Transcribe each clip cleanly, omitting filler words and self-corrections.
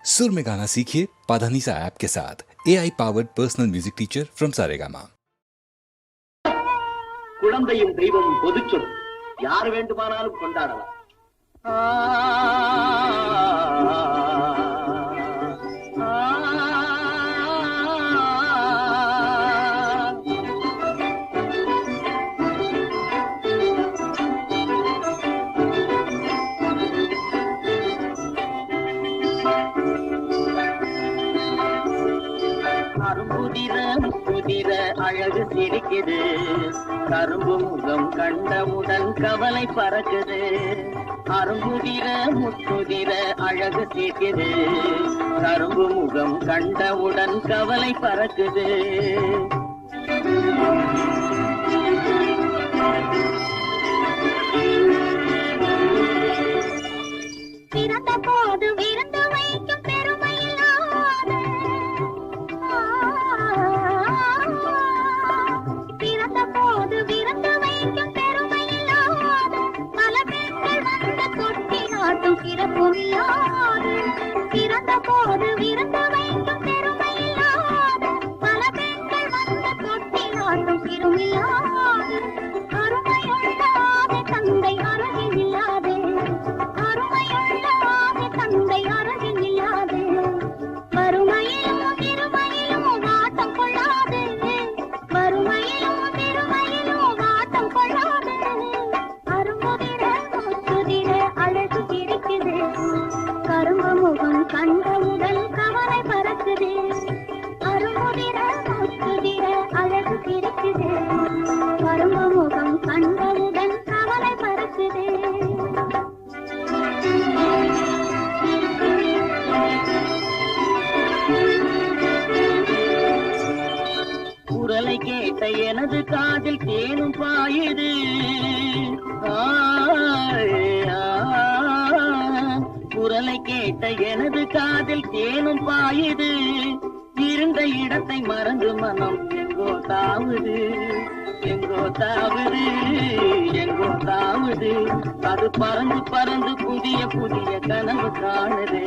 सुर में गाना सीखिए पाधानीसा ऐप के साथ AI powered personal music teacher from Saregama. குழந்தையும் தெய்வமும் பொதுச்சொல், யார் வேண்டுமானாலும் கொண்டாடலாம். அரும்புதிர முப்புதிர அழகு சிரிக்குது, கரும்பு முகம் கண்டவுடன் கவலை பறக்குது. அரும்புதிர முப்புதிர அழகு சிரிக்குது, கரும்பு முகம் கண்டவுடன் கவலை பறக்குது. பிறந்த போது விருந்து வைக்கும் பெருமையில்லாத, பிறந்த போது விருந்து வைக்கும் பெருமையில்லாத, பல பெண்கள் வந்து கொட்டி நாட்டும் சிறப்புமில்லாது. பிறந்த போது விருந்து வைக்கும் பெருமையில்லாத, பல பெண்கள் வந்து கொட்டி நாட்டும் சிறுமில்லாது. அருமையுள்ளாத தந்தை அருகில் இல்லாதே, அருமையுள்ளாத தந்தை அருகில் இல்லாதே, வறுமையிலும் திருமையிலும் வாட்டம் கொள்ளாதே, வறுமையிலும் திருமையிலும் வாட்டம் கொள்ளாதே. அரும்புதிர முத்துதிர அழகு சிரிக்குது, கரும்பு முகம் கண்டவுடன் கவலை பறக்குது. அரும்புதிர முத்துதிர அழகு சிரிக்குது, கரும்பு முகம் கண்டவுடன் கவலை பறக்குது. குரலை கேட்ட எனது காதில் தேனும் பாயுது. குரலை கேட்ட எனது காதில் தேனும் பாயுது. இருந்த இடத்தை மறந்து மனம் எங்கோ தாவுது, எங்கோ தாவுது, எங்கோ தாவுது. அது பறந்து பறந்து புதிய புதிய கனவு காணுது,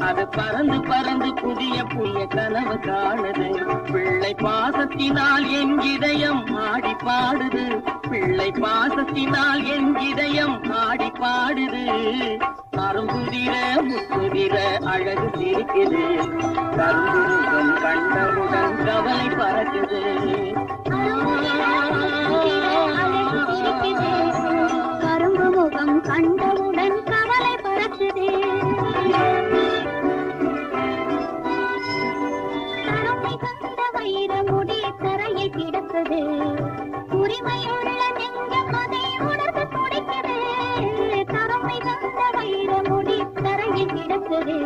அது பறந்து பறந்து புதிய புதிய கனவு காணுது. பிள்ளை பாசத்தினால் என் இதயம் ஆடி பாடுது, பிள்ளை பாசத்தினால் என் இதயம் ஆடி பாடுது. அரும்புதிர முத்துதிர அழகு சிரிக்குது, கரும்பு முகம் கண்டவுடன் கவலை பறக்குது. கரும்பு முகம் கண்டவுடன் கவலை பறக்குது. கருமை கண்ட வைர முடி தரையில் கிடக்குது, உரிமையுள்ள நெஞ்சம் அதை உணர்ந்து துடிக்குது. கருமை கண்ட வைர முடி தரையில் கிடக்குது,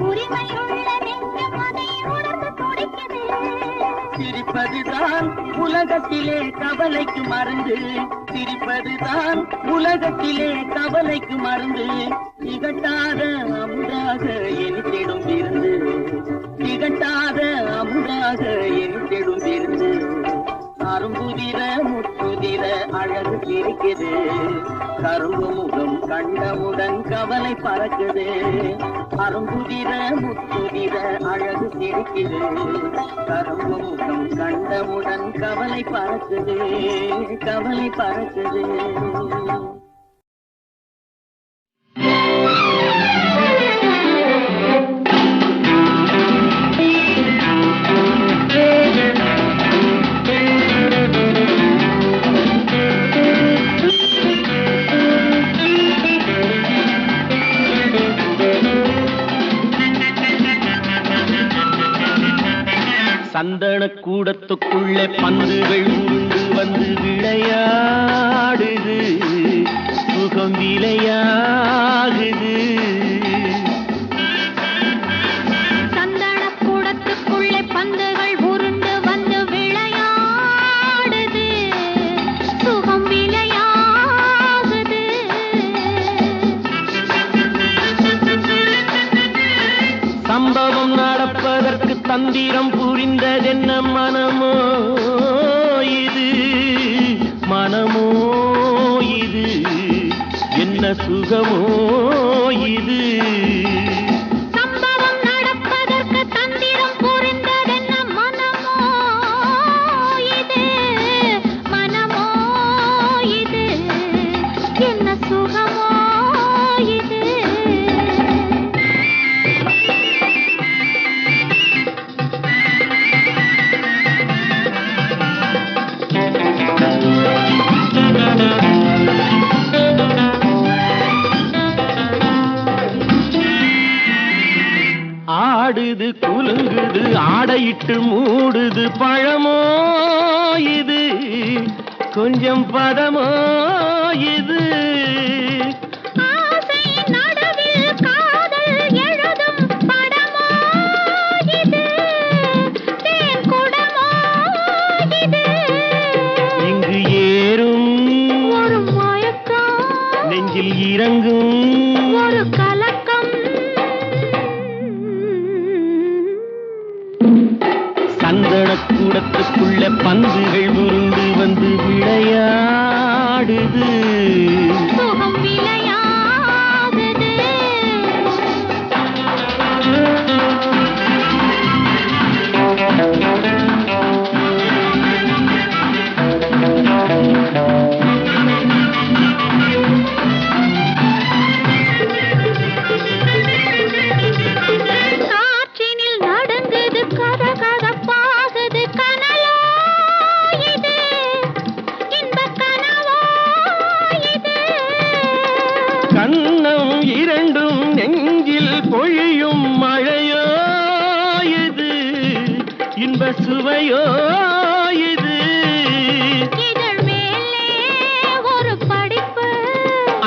உரிமையுள்ள நெஞ்சம் அதை உணர்ந்து துடிக்குது. சிரிப்பதுதான் உலகத்திலே கவலைக்கு மருந்து, சிரிப்பதுதான் உலகத்திலே கவலைக்கு மருந்து. திகட்டாத அமுதாக எனித்திடும் விருந்து, திகட்டாத அமுதாக எனித்திடும் விருந்து. அரும்புதிர முத்துதிர அழகு சிரிக்குது, கரும்பு முகம் கண்டவுடன் கவலை பறக்குது. அரும்புதிர முத்துதிர அழகு சிரிக்குது, கரும்பு முகம் கண்டவுடன் கவலை பறக்குது, கவலை பறக்குது. சந்தன கூடத்துக்குள்ளே பந்துகள் உருண்டு வந்து விளையாடுது, சுகம் விளையாகுது. சந்தன கூடத்துக்குள்ளே பந்துகள் உருண்டு வந்து விளையாடுது, சுகம் விளையாகுது. சம்பவம் நடப்பதற்கு தந்திரம் புரிந்ததென்ன மனமோ இது, மனமோ இது, என்ன சுகமோ இது. சம்பவம் ஆடுது குலுங்குது ஆடையிட்டு மூடுது பழமோ இது கொஞ்சம் பதமோ இது ஆசை நடுவில் காதல் எழுதும் படமோ இது தேன் குடமோ இது இங்கு ஏறும் ஒரு மயக்கம் நெஞ்சில் இறங்கும் ஒரு கலக்கம் சந்தன கூடத்துக்குள்ள பந்துகள் உருண்டு வந்து விளையாடுது சுகம் விளையாடுது காற்றினில் நடுங்குது கதகதப்பாகுது கனலோ இது இன்பக் கனவோ இது கண்ணம் இரண்டும் நெஞ்சில் பொழியும் மழையோ இது இன்ப சுவையோ இது இதழ் மேலே ஒரு படிப்பு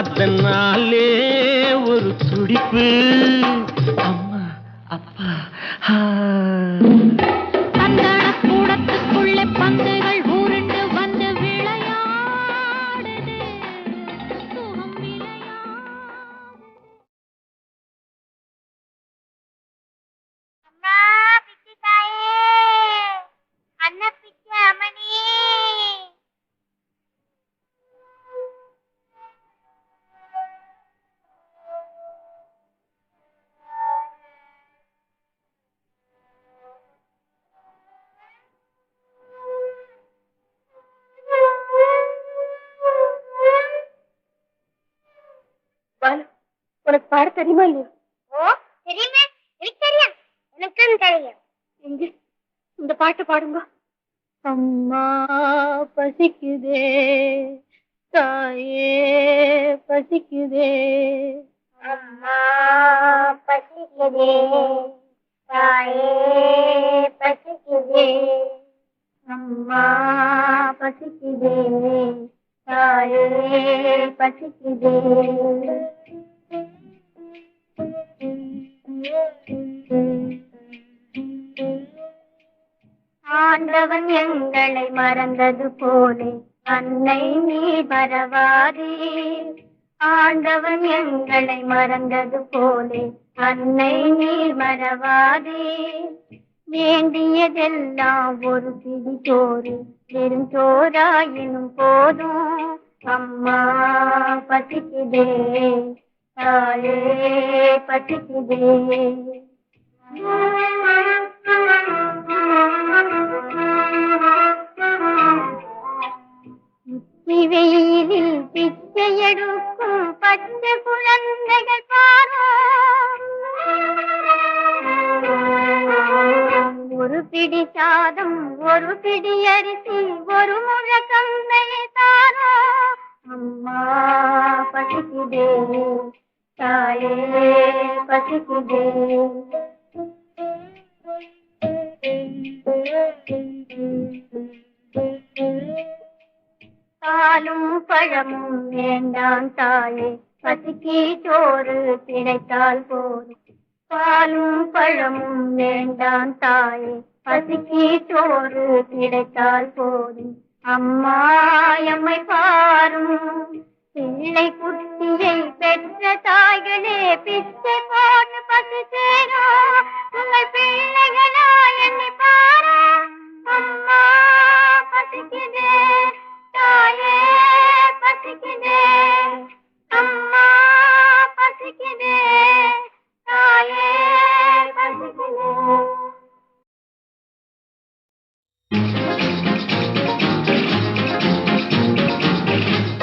அதனாலே ஒரு துடிப்பு அம்மா அப்பா சந்தனக் கூடத்துக்குள்ளே பந்துகள் உருண்டு வந்து விளையாடுது சுகம் விளையாடுது அம்மா பிச்சை தாயே அண்ணா பிச்சை அம்மனி பாலு, உனக்கு பாட தெரியுமா இல்லையா? ஓ தெரியுமே எனக்கு தெரியும் எனக்கும் தெரியும் எங்க இந்த பாட்டு பாடுங்க. அம்மா பசிக்குதே தாயே பசிக்குதே அம்மா பசிக்குதே தாயே பசிக்குதே அம்மா பசிக்குதே தாயே பசிக்குதே ஆண்டவன் எங்களை மறந்தது போலே அன்னை நீ மறவாதே ஆண்டவன் எங்களை மறந்தது போலே அன்னை நீ மறவாதே வேண்டியதெல்லாம் ஒரு பிடி சோறு வெறும் சோறாயினும் போதும் அம்மா பசிக்குதே தாயே பசிக்குதே வெயிலில் பிச்சை எடுக்கும் பச்சை குழந்தைகள் பாரோ ஒரு பிடி சாதம் ஒரு பிடி அரிசி ஒரு முழ கம்பையை தாரோ அம்மா பசிக்குதே தாயே பசிக்குதே பாலும் பழமும் வேண்டாம் தாயே பசிக்கு சோறு கிடைத்தால் போதும் பாலும் பழமும் வேண்டாம் தாயே பசிக்கு சோறு கிடைத்தால் போதும் அம்மா எம்மை பாரும் பிள்ளை குட்டியை பெற்ற தாய்களே பிச்சை போட்டு பசி சேரும் உங்கள் பிள்ளைகளா என்னை பாரு அம்மா பசிக்குதே தாயே பசிக்குதே அம்மா பசிக்குதே தாயே பசிக்குதே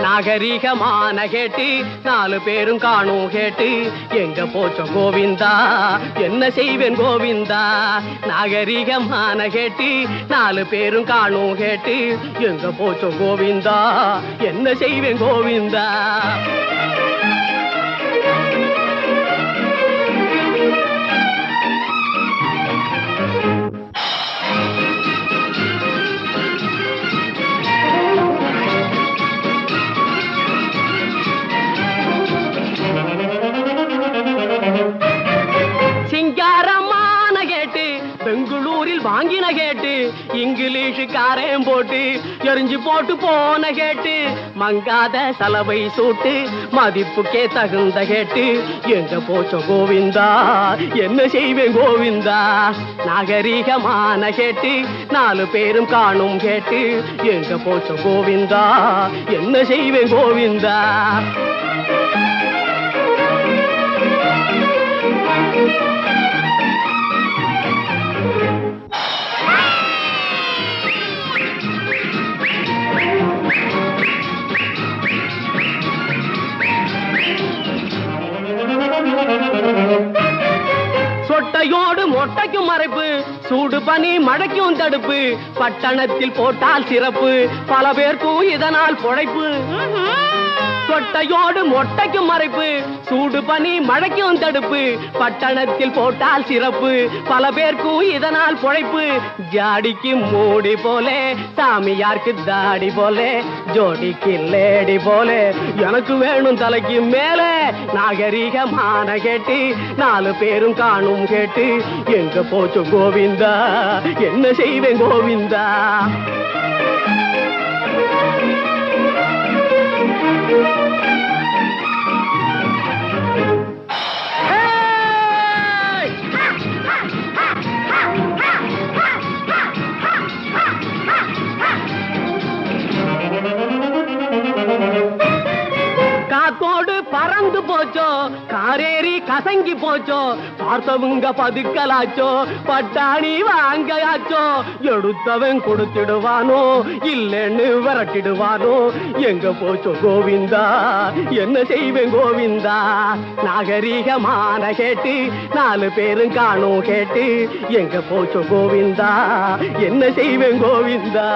நாகரிகமான கேட்டு நாலு பேரும் காணும் கேட்டு எங்க போச்ச கோவிந்தா என்ன செய்வேன் கோவிந்தா நாகரிகமான கேட்டு நாலு பேரும் காணும் கேட்டு எங்க போச்ச கோவிந்தா என்ன செய்வேன் கோவிந்தா பெங்களூரில் வாங்கின கேட்டு இங்கிலீஷுக்காரன் போட்டு எரிஞ்சு போட்டு போன கேட்டு மங்காத சலவை சூட்டு மதிப்புக்கே தகுந்த கேட்டு எங்க போச்சோ கோவிந்தா என்ன செய்வேன் கோவிந்தா நாகரிகமான கேட்டு 4 பேரும் காணும் கேட்டு எங்க போச்சோ கோவிந்தா என்ன செய்வேன் கோவிந்தா சொட்டையோடு மொட்டைக்கும் மறைப்பு சூடு பனி மழைக்கும் தடுப்பு பட்டணத்தில் போட்டால் சிறப்பு பல பேருக்கும் இதனால் பொழைப்பு சொட்டையோடு மொட்டைக்கும் மறைப்பு சூடு பனி மழைக்கும் தடுப்பு பட்டணத்தில் போட்டால் சிறப்பு பல பேருக்கும் இதனால் பொழைப்பு ஜாடிக்கு மூடி போலே சாமியாருக்கு தாடி போலே ஜோடிக்கு லேடி போலே எனக்கு வேணும் தலைக்கு மேலே நாகரிகமான கேட்டு 4 பேரும் காணும் கேட்டு எங்க போச்சு கோவிந்தா என்ன செய்வேன் கோவிந்தா காத்தோடு பறந்து போச்சோ காரேறி கசங்கி போச்சோ பார்த்தவங்க பதுக்கலாச்சோ பட்டாணி வாங்காச்சோ எடுத்தவன் கொடுத்துடுவானோ இல்லைன்னு விரட்டிடுவானோ எங்க போச்சோ கோவிந்தா என்ன செய்வேன் கோவிந்தா நாகரிகமான கேட்டு 4 பேரும் காணும் கேட்டு எங்க போச்சோ கோவிந்தா என்ன செய்வேன் கோவிந்தா